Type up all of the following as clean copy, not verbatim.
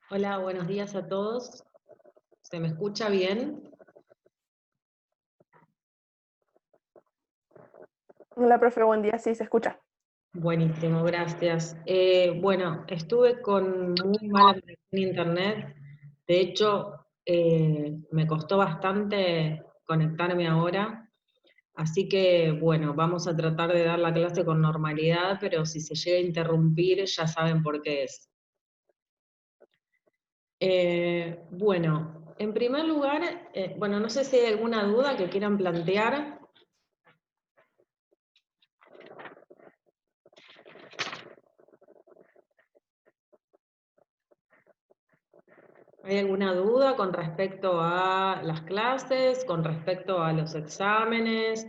Hola, buenos días a todos. ¿Se me escucha bien? Hola, profe, buen día, sí, se escucha. Buenísimo, gracias. Bueno, estuve con muy mala conexión a internet. De hecho, me costó bastante conectarme ahora. Así que, bueno, vamos a tratar de dar la clase con normalidad, pero si se llega a interrumpir, ya saben por qué es. Bueno, en primer lugar, bueno, no sé si hay alguna duda que quieran plantear. ¿Hay alguna duda con respecto a las clases, con respecto a los exámenes,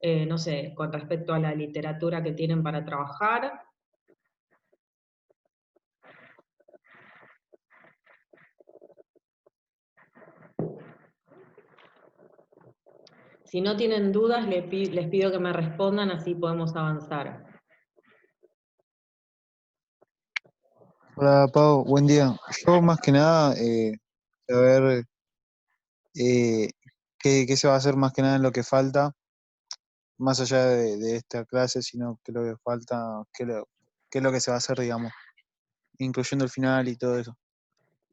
no sé, con respecto a la literatura que tienen para trabajar? Si no tienen dudas, les pido que me respondan, así podemos avanzar. Hola Pau, buen día. Yo más que nada, saber eh, qué se va a hacer más que nada en lo que falta, más allá de esta clase, sino qué es lo que falta, qué es lo que se va a hacer, digamos, incluyendo el final y todo eso.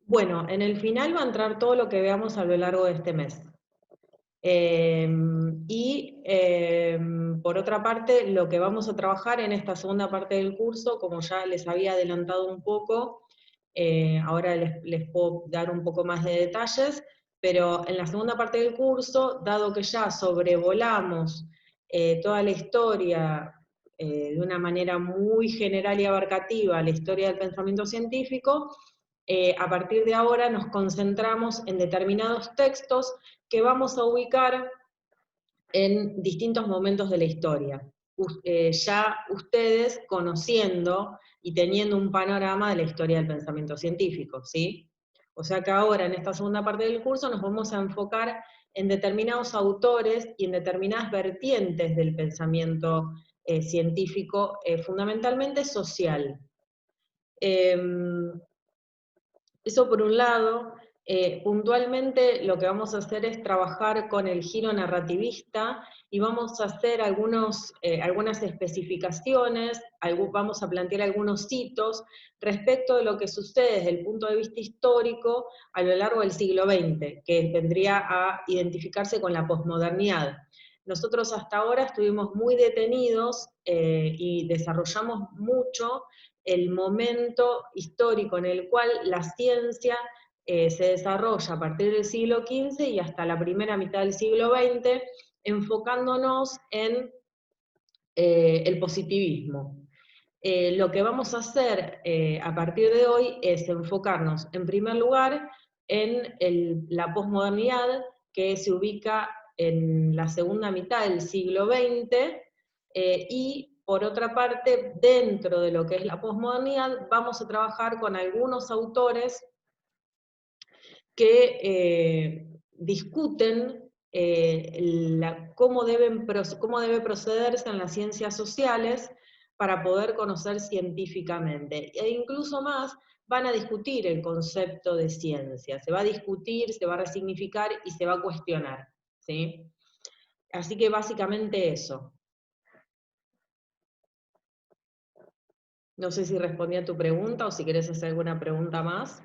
Bueno, en el final va a entrar todo lo que veamos a lo largo de este mes. Por otra parte, lo que vamos a trabajar en esta segunda parte del curso, como ya les había adelantado un poco, ahora les puedo dar un poco más de detalles, pero en la segunda parte del curso, dado que ya sobrevolamos toda la historia de una manera muy general y abarcativa, la historia del pensamiento científico, a partir de ahora nos concentramos en determinados textos que vamos a ubicar en distintos momentos de la historia. Ya ustedes conociendo y teniendo un panorama de la historia del pensamiento científico, ¿sí? O sea que ahora, en esta segunda parte del curso, nos vamos a enfocar en determinados autores y en determinadas vertientes del pensamiento científico, fundamentalmente social. Em, Eso por un lado. Puntualmente lo que vamos a hacer es trabajar con el giro narrativista y vamos a hacer algunas especificaciones, vamos a plantear algunos hitos respecto de lo que sucede desde el punto de vista histórico a lo largo del siglo XX, que vendría a identificarse con la posmodernidad. Nosotros hasta ahora estuvimos muy detenidos y desarrollamos mucho el momento histórico en el cual la ciencia se desarrolla a partir del siglo XV y hasta la primera mitad del siglo XX, enfocándonos en el positivismo. Lo que vamos a hacer a partir de hoy es enfocarnos, en primer lugar, en la posmodernidad, que se ubica en la segunda mitad del siglo XX, y por otra parte, dentro de lo que es la posmodernidad, vamos a trabajar con algunos autores que discuten cómo debe procederse en las ciencias sociales para poder conocer científicamente. E incluso más, van a discutir el concepto de ciencia, se va a discutir, se va a resignificar y se va a cuestionar, ¿sí? Así que básicamente eso. No sé si respondí a tu pregunta o si querés hacer alguna pregunta más.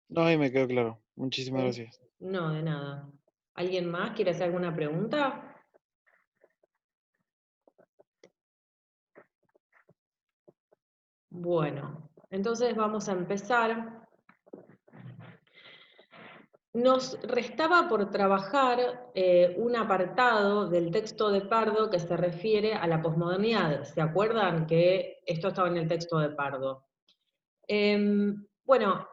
No, ahí me quedó claro. Muchísimas ¿Sí? gracias. No, de nada. ¿Alguien más quiere hacer alguna pregunta? Bueno, entonces vamos a empezar. Nos restaba por trabajar un apartado del texto de Pardo que se refiere a la posmodernidad. ¿Se acuerdan que esto estaba en el texto de Pardo? Bueno,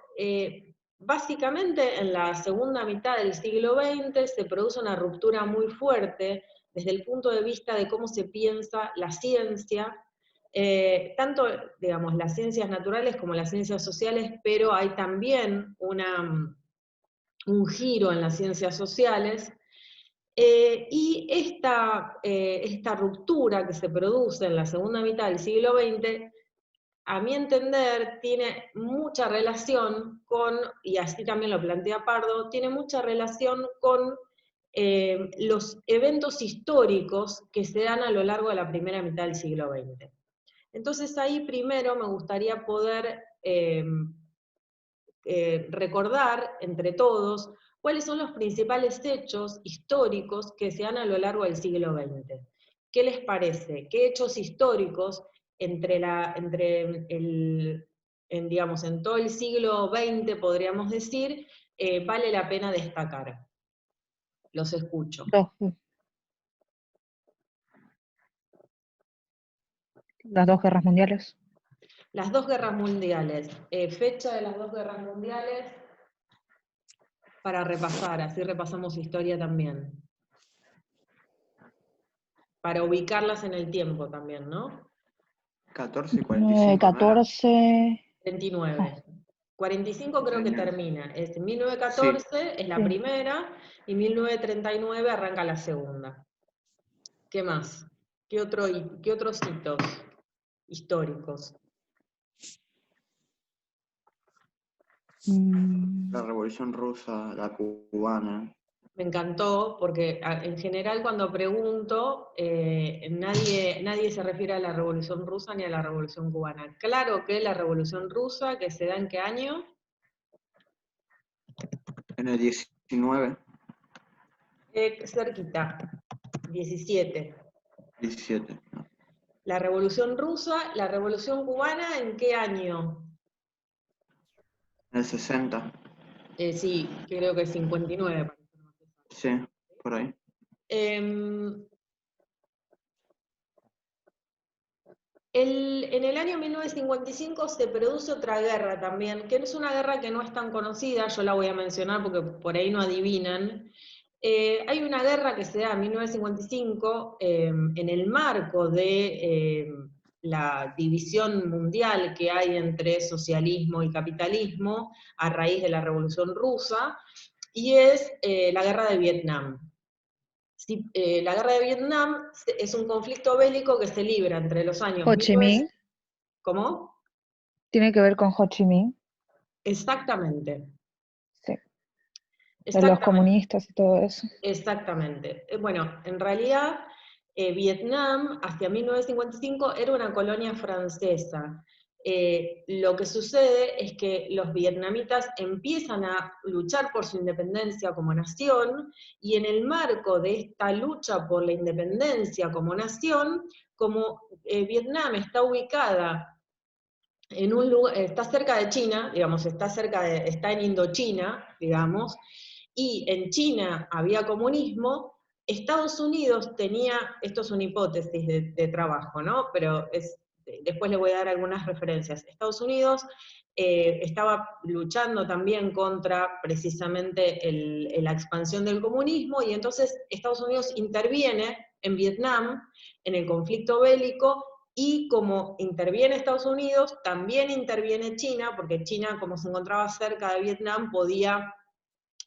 básicamente en la segunda mitad del siglo XX se produce una ruptura muy fuerte desde el punto de vista de cómo se piensa la ciencia, tanto, digamos, las ciencias naturales como las ciencias sociales, pero hay también un giro en las ciencias sociales, y esta ruptura que se produce en la segunda mitad del siglo XX a mi entender, tiene mucha relación con, y así también lo plantea Pardo, tiene mucha relación con los eventos históricos que se dan a lo largo de la primera mitad del siglo XX. Entonces ahí primero me gustaría poder recordar entre todos cuáles son los principales hechos históricos que se dan a lo largo del siglo XX. ¿Qué les parece? ¿Qué hechos históricos digamos, en todo el siglo XX, podríamos decir, vale la pena destacar? Los escucho. Las dos guerras mundiales. Las dos guerras mundiales. Fecha de las dos guerras mundiales para repasar, así repasamos historia también. Para ubicarlas en el tiempo también, ¿no? 14 y 45. 14. 29. 45 creo que 39. termina. 1914 Sí. es la Sí. primera y 1939 arranca la segunda. ¿Qué más? ¿Qué otros hitos históricos? La Revolución Rusa, la cubana. Me encantó, porque en general cuando pregunto, nadie se refiere a la Revolución Rusa ni a la Revolución Cubana. Claro que la Revolución Rusa, que se da ¿en qué año? En el 19. Cerquita, 17. 17. ¿no? La Revolución Rusa, la Revolución Cubana, ¿en qué año? En el 60. Sí, creo que 59. Sí, por ahí. En el año 1955 se produce otra guerra también, que es una guerra que no es tan conocida, yo la voy a mencionar porque por ahí no adivinan. Hay una guerra que se da en 1955 en el marco de la división mundial que hay entre socialismo y capitalismo a raíz de la Revolución Rusa, y es la guerra de Vietnam. Sí, la guerra de Vietnam es un conflicto bélico que se libra entre los años... Ho Chi Minh. ¿Cómo? Tiene que ver con Ho Chi Minh. Exactamente. Sí. De los Exactamente. comunistas y todo eso. Exactamente. Bueno, en realidad Vietnam hacia 1955 era una colonia francesa. Lo que sucede es que los vietnamitas empiezan a luchar por su independencia como nación, y en el marco de esta lucha por la independencia como nación, como Vietnam está ubicada en un lugar, está cerca de China, digamos, está en Indochina, digamos, y en China había comunismo, Estados Unidos tenía, esto es una hipótesis de trabajo, ¿no? Pero después le voy a dar algunas referencias. Estados Unidos estaba luchando también contra precisamente la expansión del comunismo, y entonces Estados Unidos interviene en Vietnam, en el conflicto bélico, y como interviene Estados Unidos, también interviene China, porque China, como se encontraba cerca de Vietnam, podía,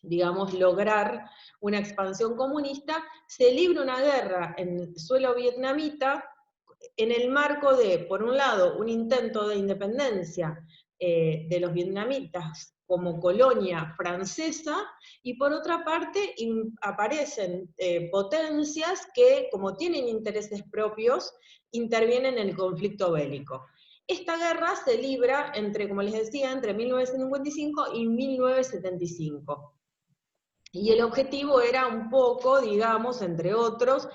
digamos, lograr una expansión comunista. Se libra una guerra en suelo vietnamita en el marco de, por un lado, un intento de independencia de los vietnamitas como colonia francesa, y por otra parte aparecen potencias que, como tienen intereses propios, intervienen en el conflicto bélico. Esta guerra se libra entre, como les decía, entre 1955 y 1975. Y el objetivo era un poco, digamos, entre otros,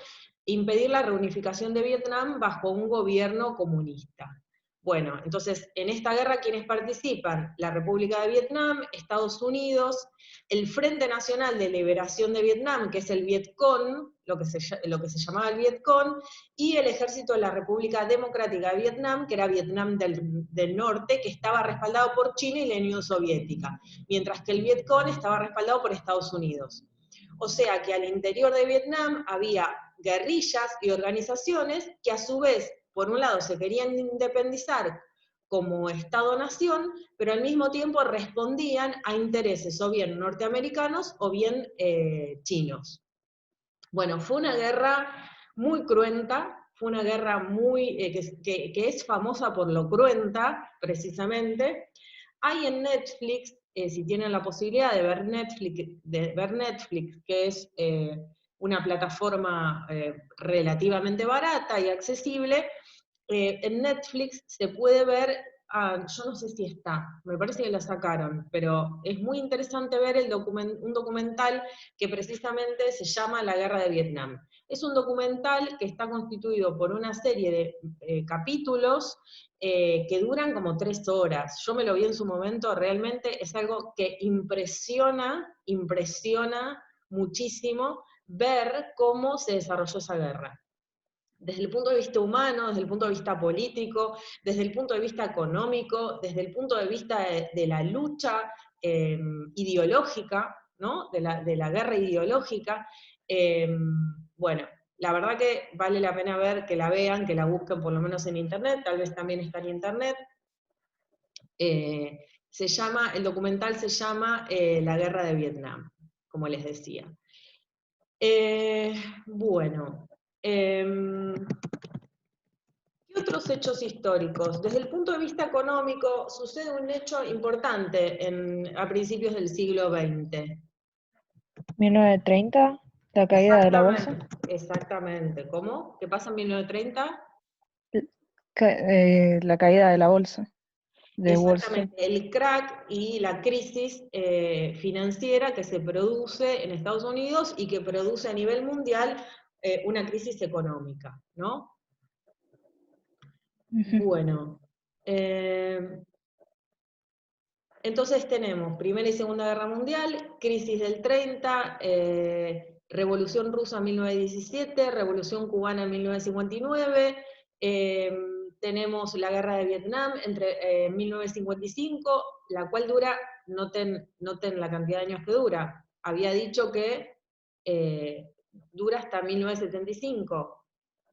impedir la reunificación de Vietnam bajo un gobierno comunista. Bueno, entonces, en esta guerra, ¿quiénes participan? La República de Vietnam, Estados Unidos, el Frente Nacional de Liberación de Vietnam, que es el Vietcong, lo que se llamaba el Vietcong, y el Ejército de la República Democrática de Vietnam, que era Vietnam del Norte, que estaba respaldado por China y la Unión Soviética, mientras que el Vietcong estaba respaldado por Estados Unidos. O sea que al interior de Vietnam había guerrillas y organizaciones que a su vez, por un lado, se querían independizar como Estado-nación, pero al mismo tiempo respondían a intereses o bien norteamericanos o bien chinos. Bueno, fue una guerra muy cruenta, fue una guerra muy, que es famosa por lo cruenta, precisamente. Hay en Netflix, si tienen la posibilidad de ver Netflix, que es una plataforma relativamente barata y accesible, en Netflix se puede ver, yo no sé si está, me parece que la sacaron, pero es muy interesante ver un documental que precisamente se llama La Guerra de Vietnam. Es un documental que está constituido por una serie de capítulos que duran como 3 horas. Yo me lo vi en su momento, realmente es algo que impresiona muchísimo ver cómo se desarrolló esa guerra. Desde el punto de vista humano, desde el punto de vista político, desde el punto de vista económico, desde el punto de vista de la lucha ideológica, ¿no? de la guerra ideológica. Bueno, la verdad que vale la pena ver, que la vean, que la busquen por lo menos en internet, tal vez también está en internet. El documental se llama La Guerra de Vietnam, como les decía. Bueno, ¿qué otros hechos históricos? Desde el punto de vista económico, sucede un hecho importante a principios del siglo XX. 1930, la caída de la bolsa. Exactamente. ¿Cómo? ¿Qué pasa en 1930? La caída de la bolsa de Wall Street. Exactamente, el crack y la crisis financiera que se produce en Estados Unidos y que produce a nivel mundial una crisis económica, ¿no? Bueno, entonces tenemos Primera y Segunda Guerra Mundial, crisis del 30, Revolución Rusa en 1917, Revolución Cubana en 1959, tenemos la Guerra de Vietnam entre 1955, la cual dura, noten la cantidad de años que dura, había dicho que dura hasta 1975,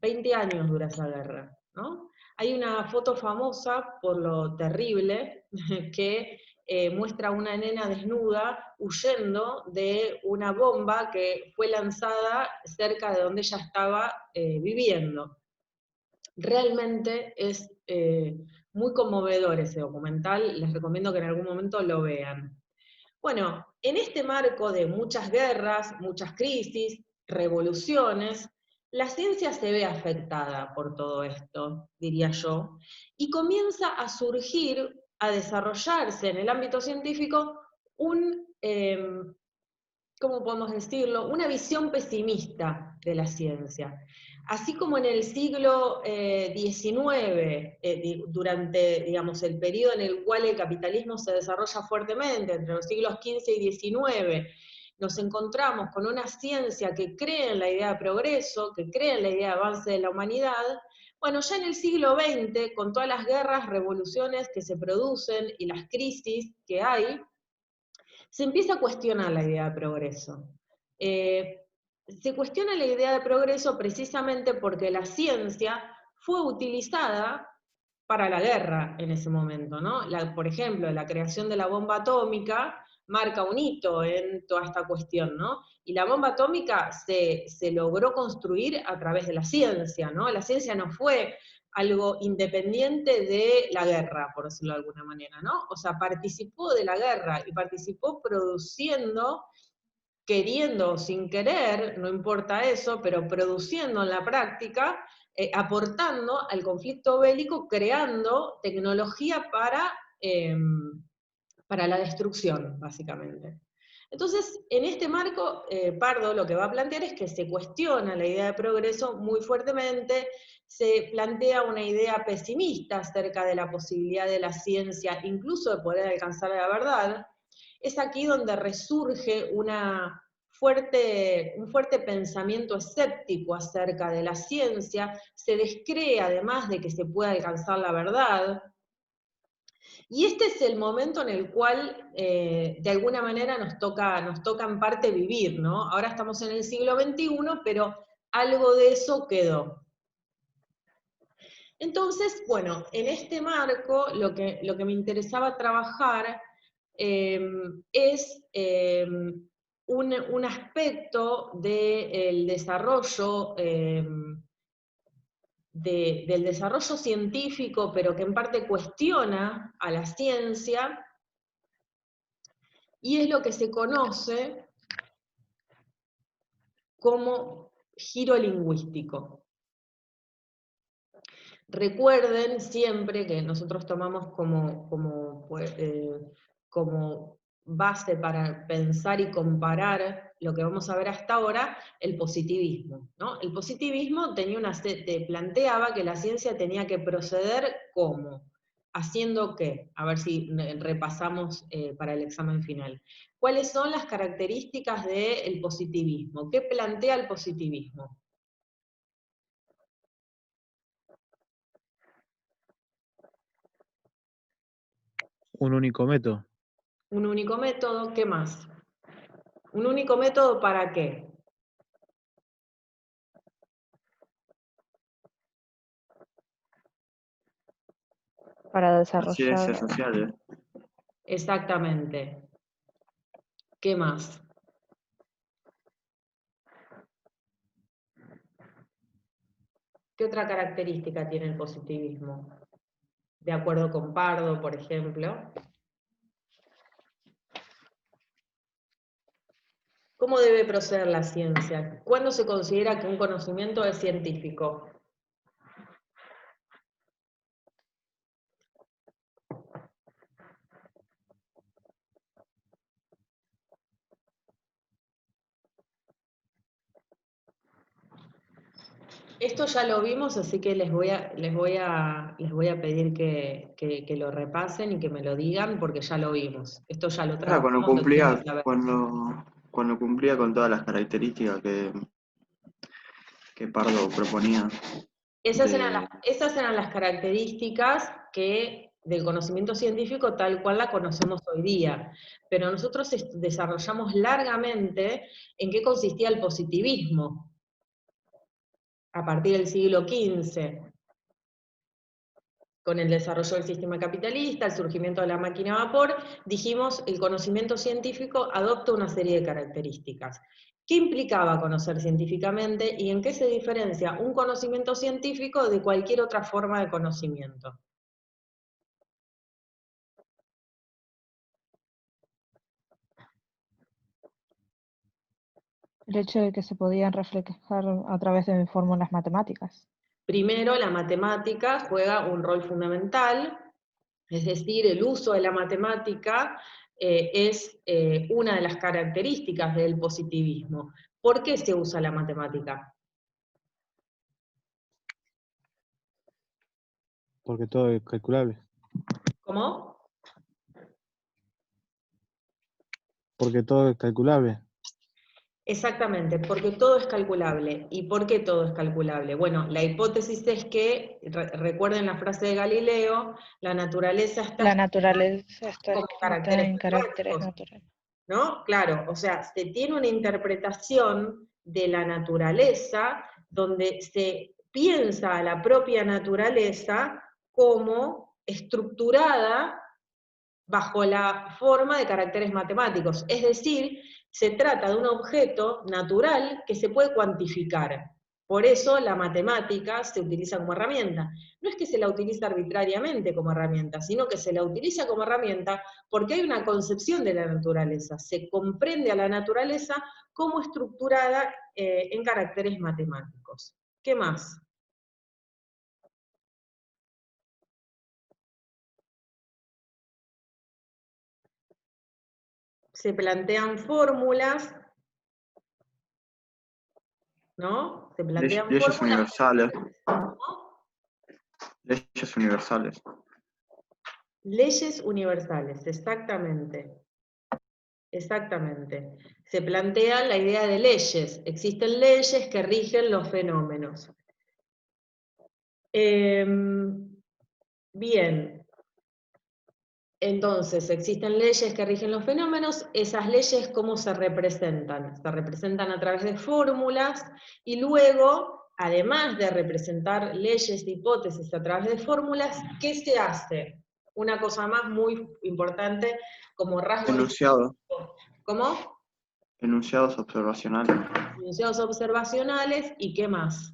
20 años dura esa guerra, ¿no? Hay una foto famosa, por lo terrible, que muestra a una nena desnuda huyendo de una bomba que fue lanzada cerca de donde ella estaba viviendo. Realmente es muy conmovedor ese documental, les recomiendo que en algún momento lo vean. Bueno, en este marco de muchas guerras, muchas crisis, revoluciones, la ciencia se ve afectada por todo esto, diría yo, y comienza a surgir, a desarrollarse en el ámbito científico ¿cómo podemos decirlo? Una visión pesimista de la ciencia. Así como en el siglo XIX, durante, digamos, el periodo en el cual el capitalismo se desarrolla fuertemente, entre los siglos XV y XIX, nos encontramos con una ciencia que cree en la idea de progreso, que cree en la idea de avance de la humanidad. Bueno, ya en el siglo XX, con todas las guerras, revoluciones que se producen y las crisis que hay, se empieza a cuestionar la idea de progreso. Se cuestiona la idea de progreso precisamente porque la ciencia fue utilizada para la guerra en ese momento, ¿no? Por ejemplo, la creación de la bomba atómica marca un hito en toda esta cuestión, ¿no? Y la bomba atómica se logró construir a través de la ciencia, ¿no? La ciencia no fue algo independiente de la guerra, por decirlo de alguna manera, ¿no? O sea, participó de la guerra y participó produciendo, queriendo o sin querer, no importa eso, pero produciendo en la práctica, aportando al conflicto bélico, creando tecnología para la destrucción, básicamente. Entonces, en este marco, Pardo lo que va a plantear es que se cuestiona la idea de progreso muy fuertemente, se plantea una idea pesimista acerca de la posibilidad de la ciencia, incluso de poder alcanzar la verdad. Es aquí donde resurge un fuerte pensamiento escéptico acerca de la ciencia, se descree además de que se pueda alcanzar la verdad. Y este es el momento en el cual, de alguna manera, nos toca en parte vivir, ¿no? Ahora estamos en el siglo XXI, pero algo de eso quedó. Entonces, bueno, en este marco, lo que me interesaba trabajar es un aspecto del desarrollo del desarrollo científico, pero que en parte cuestiona a la ciencia, y es lo que se conoce como giro lingüístico. Recuerden siempre que nosotros tomamos como base para pensar y comparar lo que vamos a ver hasta ahora, el positivismo, ¿no? El positivismo planteaba que la ciencia tenía que proceder ¿cómo? ¿Haciendo qué? A ver si repasamos para el examen final. ¿Cuáles son las características del positivismo? ¿Qué plantea el positivismo? Un único método. Un único método, ¿qué más? ¿Un único método para qué? Para Las desarrollar. ciencias sociales. Exactamente. ¿Qué más? ¿Qué otra característica tiene el positivismo? De acuerdo con Pardo, por ejemplo. ¿Cómo debe proceder la ciencia? ¿Cuándo se considera que un conocimiento es científico? Esto ya lo vimos, así que les voy a pedir que lo repasen y que me lo digan, porque ya lo vimos. Esto ya lo Era cuando trabajamos, lo tienen que saber. cuando cumplía con todas las características que Pardo proponía. Esas eran las características del conocimiento científico tal cual la conocemos hoy día. Pero nosotros desarrollamos largamente en qué consistía el positivismo a partir del siglo XV, con el desarrollo del sistema capitalista, el surgimiento de la máquina a vapor, dijimos el conocimiento científico adopta una serie de características. ¿Qué implicaba conocer científicamente y en qué se diferencia un conocimiento científico de cualquier otra forma de conocimiento? El hecho de que se podían reflejar a través de fórmulas matemáticas. Primero, la matemática juega un rol fundamental, es decir, el uso de la matemática es una de las características del positivismo. ¿Por qué se usa la matemática? Porque todo es calculable. ¿Cómo? Porque todo es calculable. Exactamente, porque todo es calculable. ¿Y por qué todo es calculable? Bueno, la hipótesis es que, recuerden la frase de Galileo, la naturaleza está La naturaleza está como escrita caracteres en caracteres matemáticos, naturales. ¿no? Claro, o sea, se tiene una interpretación de la naturaleza donde se piensa a la propia naturaleza como estructurada bajo la forma de caracteres matemáticos. Es decir, se trata de un objeto natural que se puede cuantificar. Por eso la matemática se utiliza como herramienta. No es que se la utilice arbitrariamente como herramienta, sino que se la utiliza como herramienta porque hay una concepción de la naturaleza. Se comprende a la naturaleza como estructurada en caracteres matemáticos. ¿Qué más? Se plantean fórmulas, ¿no? Se plantean Leyes fórmulas. universales. ¿Cómo? Leyes universales. Leyes universales, exactamente. Exactamente. Se plantea la idea de leyes. Existen leyes que rigen los fenómenos. Bien. Entonces, existen leyes que rigen los fenómenos. Esas leyes, ¿cómo se representan? Se representan a través de fórmulas y luego, además de representar leyes e hipótesis a través de fórmulas, ¿qué se hace? Una cosa más muy importante como rasgo Enunciados. distintivo. ¿Cómo? Enunciados observacionales. Enunciados observacionales, ¿y qué más?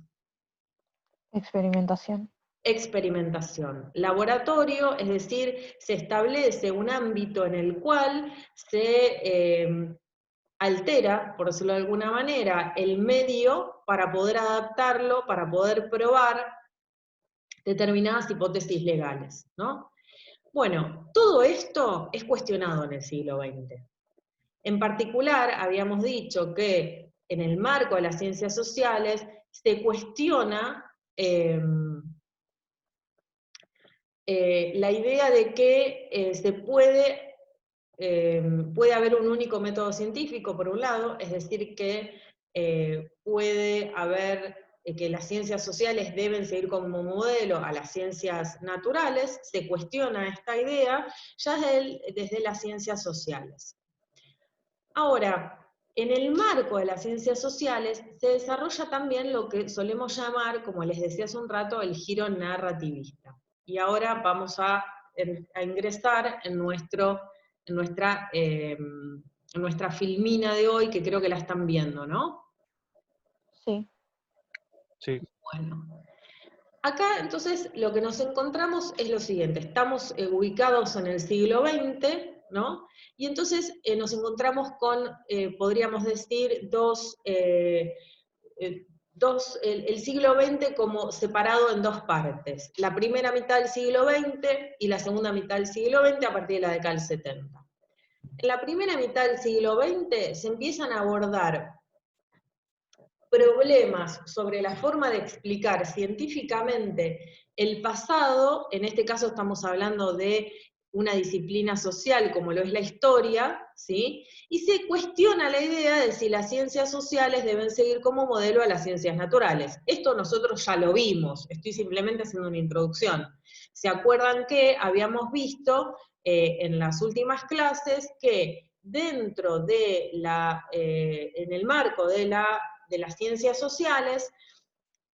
Experimentación. Experimentación. Laboratorio, es decir, se establece un ámbito en el cual se altera, por decirlo de alguna manera, el medio para poder adaptarlo, para poder probar determinadas hipótesis legales, ¿no? Bueno, todo esto es cuestionado en el siglo XX. En particular, habíamos dicho que en el marco de las ciencias sociales se cuestiona la idea de que puede haber un único método científico, por un lado, es decir, que puede haber que las ciencias sociales deben seguir como modelo a las ciencias naturales. Se cuestiona esta idea ya desde las ciencias sociales. Ahora, en el marco de las ciencias sociales se desarrolla también lo que solemos llamar, como les decía hace un rato, el giro narrativista. Y ahora vamos a ingresar en nuestra filmina de hoy, que creo que la están viendo, ¿no? Sí. Sí. Bueno. Acá, entonces, lo que nos encontramos es lo siguiente. Estamos ubicados en el siglo XX, ¿no? Y entonces nos encontramos con, podríamos decir, el siglo XX como separado en dos partes. La primera mitad del siglo XX y la segunda mitad del siglo XX a partir de la década del 70. En la primera mitad del siglo XX se empiezan a abordar problemas sobre la forma de explicar científicamente el pasado, en este caso estamos hablando de una disciplina social como lo es la historia, ¿sí? Y se cuestiona la idea de si las ciencias sociales deben seguir como modelo a las ciencias naturales. Esto nosotros ya lo vimos, estoy simplemente haciendo una introducción. ¿Se acuerdan que habíamos visto en las últimas clases que dentro de en el marco de las ciencias sociales,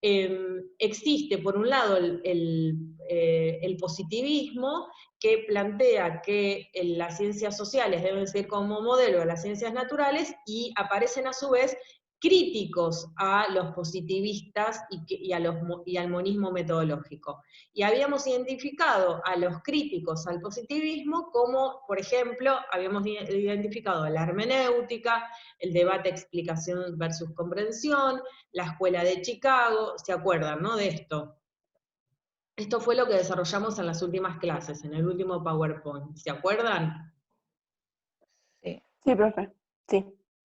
existe por un lado el positivismo, que plantea que las ciencias sociales deben ser como modelo de las ciencias naturales, y aparecen a su vez críticos a los positivistas y al monismo metodológico. Y habíamos identificado a los críticos al positivismo como, por ejemplo, habíamos identificado la hermenéutica, el debate explicación versus comprensión, la escuela de Chicago. ¿Se acuerdan, no, de esto? Esto fue lo que desarrollamos en las últimas clases, en el último PowerPoint. ¿Se acuerdan? Sí. Sí, profe. Sí.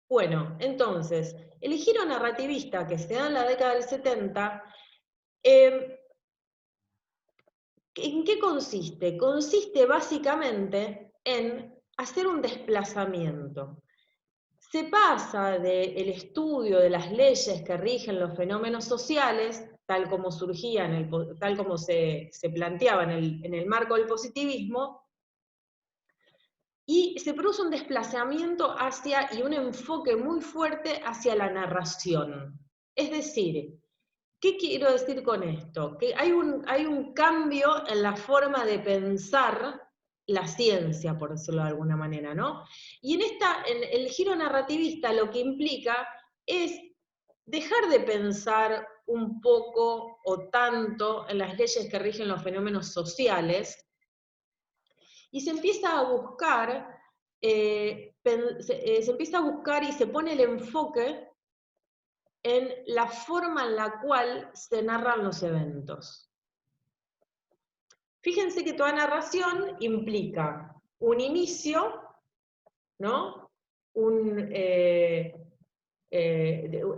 Bueno, entonces, el giro narrativista que se da en la década del 70, ¿en qué consiste? Consiste básicamente en hacer un desplazamiento. Se pasa del estudio de las leyes que rigen los fenómenos sociales, tal como surgían, tal como se planteaba en el marco del positivismo, y se produce un desplazamiento y un enfoque muy fuerte hacia la narración. Es decir, ¿qué quiero decir con esto? Que hay un cambio en la forma de pensar la ciencia, por decirlo de alguna manera, ¿no? Y en el giro narrativista lo que implica es dejar de pensar un poco o tanto en las leyes que rigen los fenómenos sociales, y se empieza a buscar, se empieza a buscar y se pone el enfoque en la forma en la cual se narran los eventos. Fíjense que toda narración implica un inicio, ¿no? Tiene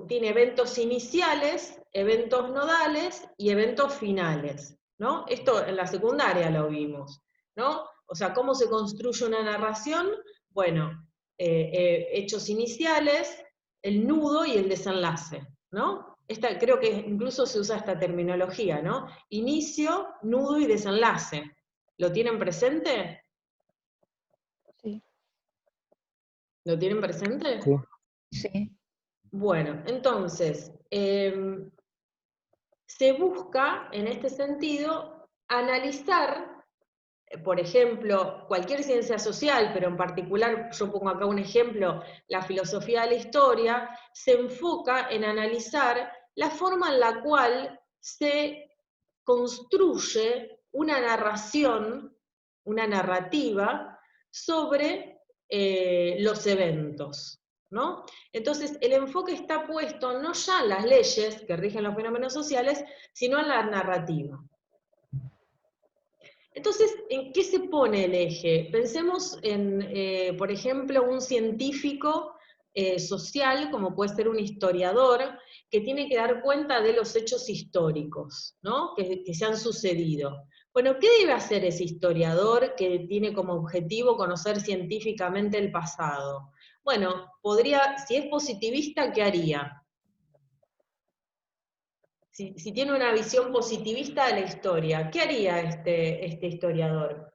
eventos iniciales, eventos nodales y eventos finales, ¿no? Esto en la secundaria lo vimos, ¿no? O sea, ¿cómo se construye una narración? Bueno, hechos iniciales, el nudo y el desenlace, ¿no? Creo que incluso se usa esta terminología, ¿no? Inicio, nudo y desenlace. ¿Lo tienen presente? Sí. ¿Lo tienen presente? Sí. Sí. Bueno, entonces, se busca, en este sentido, analizar, por ejemplo, cualquier ciencia social, pero en particular, yo pongo acá un ejemplo, la filosofía de la historia, se enfoca en analizar la forma en la cual se construye una narración, una narrativa sobre los eventos, ¿no? Entonces, el enfoque está puesto no ya en las leyes que rigen los fenómenos sociales, sino en la narrativa. Entonces, ¿en qué se pone el eje? Pensemos en, por ejemplo, un científico social, como puede ser un historiador, que tiene que dar cuenta de los hechos históricos, ¿no? que se han sucedido. Bueno, ¿qué debe hacer ese historiador que tiene como objetivo conocer científicamente el pasado? Bueno, si es positivista, ¿qué haría? Si tiene una visión positivista de la historia, ¿qué haría este historiador?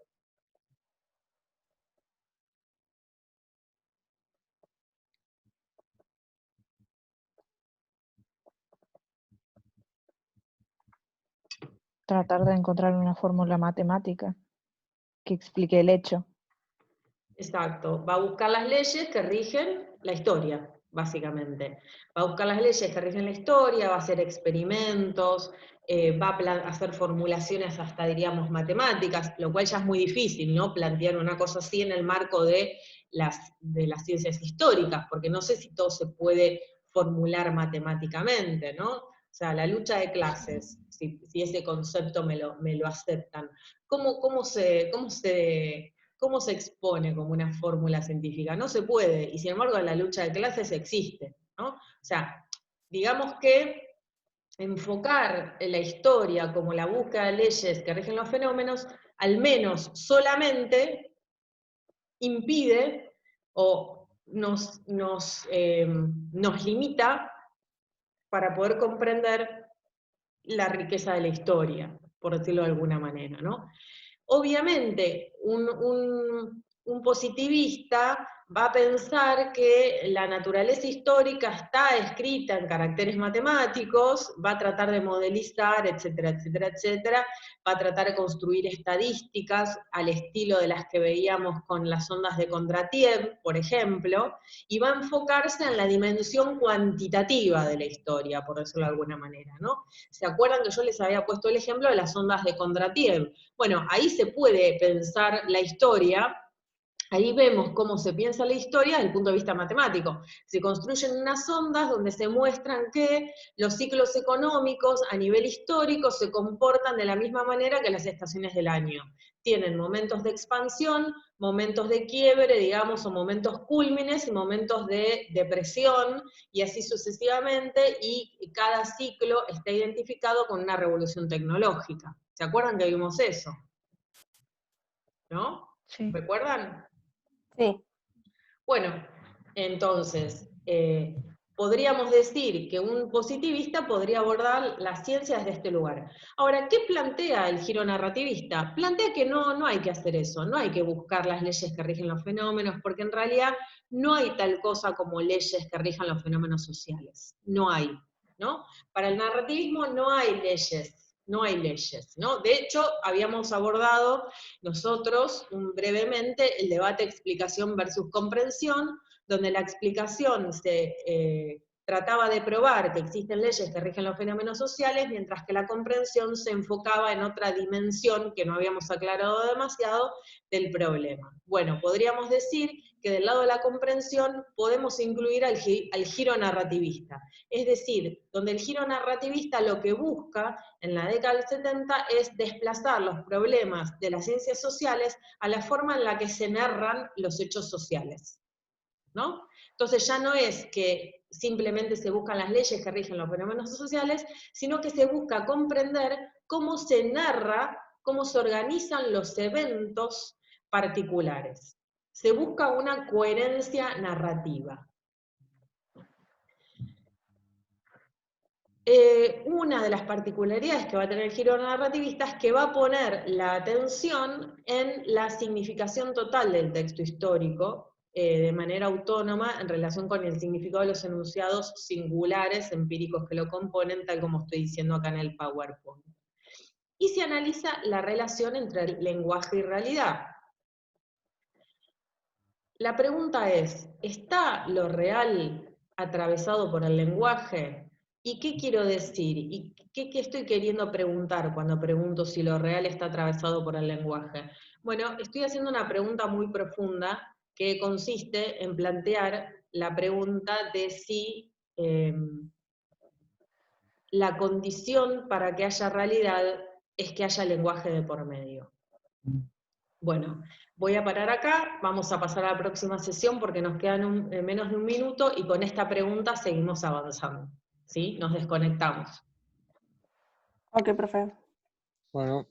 Tratar de encontrar una fórmula matemática que explique el hecho. Exacto, va a buscar las leyes que rigen la historia, básicamente. Va a buscar las leyes que rigen la historia, va a hacer experimentos, va a hacer formulaciones hasta, diríamos, matemáticas, lo cual ya es muy difícil, ¿no? Plantear una cosa así en el marco de las ciencias históricas, porque no sé si todo se puede formular matemáticamente, ¿no? O sea, la lucha de clases, si ese concepto me lo aceptan. ¿Cómo se expone como una fórmula científica? No se puede, y sin embargo la lucha de clases existe, ¿no? O sea, digamos que enfocar la historia como la búsqueda de leyes que rigen los fenómenos, al menos solamente impide o nos limita para poder comprender la riqueza de la historia, por decirlo de alguna manera, ¿no? Obviamente, un positivista va a pensar que la naturaleza histórica está escrita en caracteres matemáticos, va a tratar de modelizar, etcétera, etcétera, etcétera, va a tratar de construir estadísticas al estilo de las que veíamos con las ondas de Kondratiev, por ejemplo, y va a enfocarse en la dimensión cuantitativa de la historia, por decirlo de alguna manera, ¿no? ¿Se acuerdan que yo les había puesto el ejemplo de las ondas de Kondratiev? Bueno, ahí se puede pensar la historia, ahí vemos cómo se piensa la historia desde el punto de vista matemático. Se construyen unas ondas donde se muestran que los ciclos económicos a nivel histórico se comportan de la misma manera que las estaciones del año. Tienen momentos de expansión, momentos de quiebre, digamos, o momentos cúlmines y momentos de depresión, y así sucesivamente, y cada ciclo está identificado con una revolución tecnológica. ¿Se acuerdan que vimos eso? ¿No? Sí. ¿Recuerdan? Sí. Bueno, entonces, podríamos decir que un positivista podría abordar las ciencias desde este lugar. Ahora, ¿qué plantea el giro narrativista? Plantea que no hay que hacer eso, no hay que buscar las leyes que rigen los fenómenos, porque en realidad no hay tal cosa como leyes que rijan los fenómenos sociales. No hay, ¿no? Para el narrativismo no hay leyes. No hay leyes, ¿no? De hecho, habíamos abordado nosotros brevemente el debate explicación versus comprensión, donde la explicación se trataba de probar que existen leyes que rigen los fenómenos sociales, mientras que la comprensión se enfocaba en otra dimensión que no habíamos aclarado demasiado del problema. Bueno, podríamos decir que del lado de la comprensión podemos incluir al giro narrativista, es decir, donde el giro narrativista lo que busca en la década del 70 es desplazar los problemas de las ciencias sociales a la forma en la que se narran los hechos sociales, ¿no? Entonces ya no es que simplemente se buscan las leyes que rigen los fenómenos sociales, sino que se busca comprender cómo se narra, cómo se organizan los eventos particulares. Se busca una coherencia narrativa. Una de las particularidades que va a tener el giro narrativista es que va a poner la atención en la significación total del texto histórico, de manera autónoma en relación con el significado de los enunciados singulares empíricos que lo componen, tal como estoy diciendo acá en el PowerPoint. Y se analiza la relación entre lenguaje y realidad. La pregunta es, ¿está lo real atravesado por el lenguaje? ¿Y qué quiero decir? ¿Y qué estoy queriendo preguntar cuando pregunto si lo real está atravesado por el lenguaje? Bueno, estoy haciendo una pregunta muy profunda que consiste en plantear la pregunta de si la condición para que haya realidad es que haya lenguaje de por medio. Bueno, voy a parar acá, vamos a pasar a la próxima sesión porque nos quedan menos de un minuto y con esta pregunta seguimos avanzando. ¿Sí? Nos desconectamos. Ok, profe. Bueno.